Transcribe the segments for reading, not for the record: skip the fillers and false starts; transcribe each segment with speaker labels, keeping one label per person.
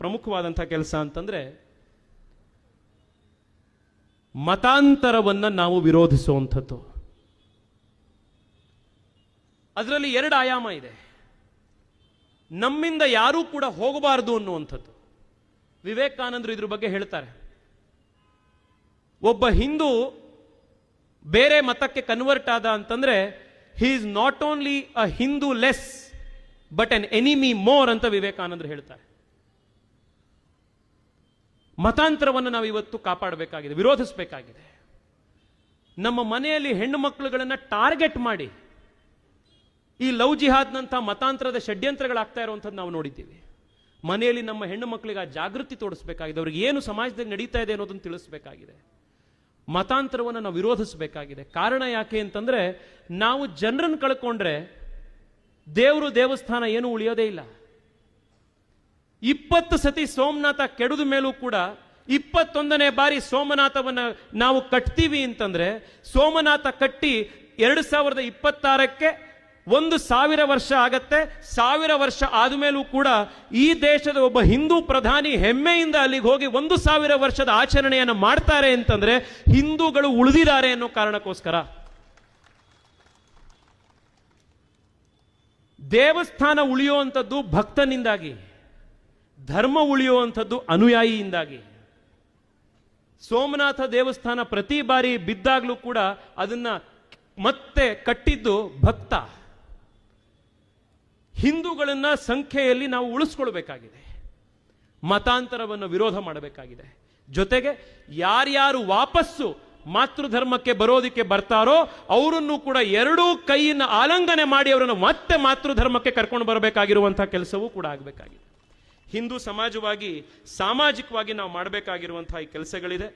Speaker 1: ಪ್ರಮುಖವಾದಂಥ ಕೆಲಸ ಅಂತಂದ್ರೆ ಮತಾಂತರವನ್ನ ನಾವು ವಿರೋಧಿಸುವಂಥದ್ದು. ಅದರಲ್ಲಿ ಎರಡು ಆಯಾಮ ಇದೆ. ನಮ್ಮಿಂದ ಯಾರೂ ಕೂಡ ಹೋಗಬಾರದು ಅನ್ನುವಂಥದ್ದು. ವಿವೇಕಾನಂದರು ಇದ್ರ ಬಗ್ಗೆ ಹೇಳ್ತಾರೆ. ಒಬ್ಬ ಹಿಂದೂ ಬೇರೆ ಮತಕ್ಕೆ ಕನ್ವರ್ಟ್ ಆದ ಅಂತಂದ್ರೆ he is not only a Hindu less but an enemy more ಅಂತ ವಿವೇಕಾನಂದರು ಹೇಳ್ತಾರೆ. ಮತಾಂತರವನ್ನು ನಾವು ಇವತ್ತು ಕಾಪಾಡಬೇಕಾಗಿದೆ, ವಿರೋಧಿಸಬೇಕಾಗಿದೆ. ನಮ್ಮ ಮನೆಯಲ್ಲಿ ಹೆಣ್ಣು ಮಕ್ಕಳುಗಳನ್ನ ಟಾರ್ಗೆಟ್ ಮಾಡಿ ಈ ಲವ್ ಜಿಹಾದ್ನಂಥ ಮತಾಂತರದ ಷಡ್ಯಂತ್ರಗಳಾಗ್ತಾ ಇರುವಂಥದ್ದು ನಾವು ನೋಡಿದ್ದೀವಿ. ಮನೆಯಲ್ಲಿ ನಮ್ಮ ಹೆಣ್ಣು ಮಕ್ಕಳಿಗೆ ಆ ಜಾಗೃತಿ ತೋರಿಸಬೇಕಾಗಿದೆ, ಅವ್ರಿಗೆ ಏನು ಸಮಾಜದಲ್ಲಿ ನಡೀತಾ ಇದೆ ಅನ್ನೋದನ್ನು ತಿಳಿಸಬೇಕಾಗಿದೆ. ಮತಾಂತರವನ್ನು ನಾವು ವಿರೋಧಿಸಬೇಕಾಗಿದೆ. ಕಾರಣ ಯಾಕೆ ಅಂತಂದ್ರೆ ನಾವು ಜನರನ್ನು ಕಳ್ಕೊಂಡ್ರೆ ದೇವರು ದೇವಸ್ಥಾನ ಏನು ಉಳಿಯೋದೇ ಇಲ್ಲ. 20 ಸತಿ ಸೋಮನಾಥ ಕೆಡದ ಮೇಲೂ ಕೂಡ 21ನೇ ಬಾರಿ ಸೋಮನಾಥವನ್ನ ನಾವು ಕಟ್ತೀವಿ ಅಂತಂದ್ರೆ ಸೋಮನಾಥ ಕಟ್ಟಿ 2026ಕ್ಕೆ 1000 ವರ್ಷ ಆಗತ್ತೆ. 1000 ವರ್ಷ ಆದ್ಮೇಲೂ ಕೂಡ ಈ ದೇಶದ ಒಬ್ಬ ಹಿಂದೂ ಪ್ರಧಾನಿ ಹೆಮ್ಮೆಯಿಂದ ಅಲ್ಲಿಗೆ ಹೋಗಿ 1000 ವರ್ಷದ ಆಚರಣೆಯನ್ನು ಮಾಡ್ತಾರೆ ಅಂತಂದ್ರೆ ಹಿಂದೂಗಳು ಉಳಿದಿದ್ದಾರೆ ಅನ್ನೋ ಕಾರಣಕ್ಕೋಸ್ಕರ. ದೇವಸ್ಥಾನ ಉಳಿಯುವಂಥದ್ದು ಭಕ್ತನಿಂದಾಗಿ, ಧರ್ಮ ಉಳಿಯುವಂಥದ್ದು ಅನುಯಾಯಿಯಿಂದಾಗಿ. ಸೋಮನಾಥ ದೇವಸ್ಥಾನ ಪ್ರತಿ ಬಾರಿ ಬಿದ್ದಾಗ್ಲೂ ಕೂಡ ಅದನ್ನ ಮತ್ತೆ ಕಟ್ಟಿದ್ದು ಭಕ್ತ. ಹಿಂದೂಗಳನ್ನ ಸಂಖ್ಯೆಯಲ್ಲಿ ನಾವು ಉಳಿಸ್ಕೊಳ್ಬೇಕಾಗಿದೆ, ಮತಾಂತರವನ್ನು ವಿರೋಧ ಮಾಡಬೇಕಾಗಿದೆ. ಜೊತೆಗೆ ಯಾರ್ಯಾರು ವಾಪಸ್ಸು ಮಾತೃಧರ್ಮಕ್ಕೆ ಬರೋದಕ್ಕೆ ಬರ್ತಾರೋ ಅವರನ್ನು ಕೂಡ ಎರಡೂ ಕೈಯನ್ನು ಆಲಂಘನೆ ಮಾಡಿ ಅವರನ್ನು ಮತ್ತೆ ಮಾತೃಧರ್ಮಕ್ಕೆ ಕರ್ಕೊಂಡು ಬರಬೇಕಾಗಿರುವಂತಹ ಕೆಲಸವೂ ಕೂಡ ಆಗಬೇಕಾಗಿದೆ. ಹಿಂದೂ ಸಮಾಜವಾಗಿ ಸಾಮಾಜಿಕವಾಗಿ ನಾವು ಮಾಡಬೇಕಾಗಿರುವಂತಹ ಈ ಕೆಲಸಗಳಿದೆ.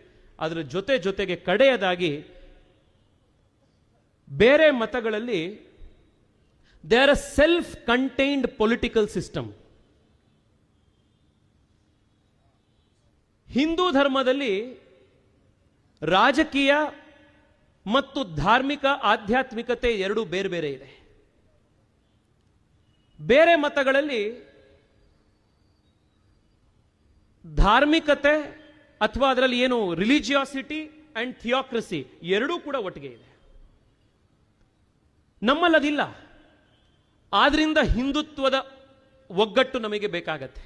Speaker 1: ಅದರ ಜೊತೆಗೆ ಕಡೆಯದಾಗಿ ಬೇರೆ ಮತಗಳಲ್ಲಿ they are a self contained political system. Hindu ಧರ್ಮದಲ್ಲಿ ರಾಜಕೀಯ ಮತ್ತು ಧಾರ್ಮಿಕ ಆಧ್ಯಾತ್ಮಿಕತೆ ಎರಡೂ ಬೇರೆ ಬೇರೆ ಇದೆ. ಬೇರೆ ಮತಗಳಲ್ಲಿ ಧಾರ್ಮಿಕತೆ ಅಥವಾ ಅದರಲ್ಲಿ ಏನು ರಿಲಿಜಿಯಾಸಿಟಿ ಅಂಡ್ ಥಿಯೋಕ್ರಸಿ ಎರಡೂ ಕೂಡ ಒಟ್ಟಿಗೆ ಇದೆ. ನಮ್ಮಲ್ಲದಿಲ್ಲ. ಆದ್ರಿಂದ ಹಿಂದುತ್ವದ ಒಗ್ಗಟ್ಟು ನಮಗೆ ಬೇಕಾಗತ್ತೆ.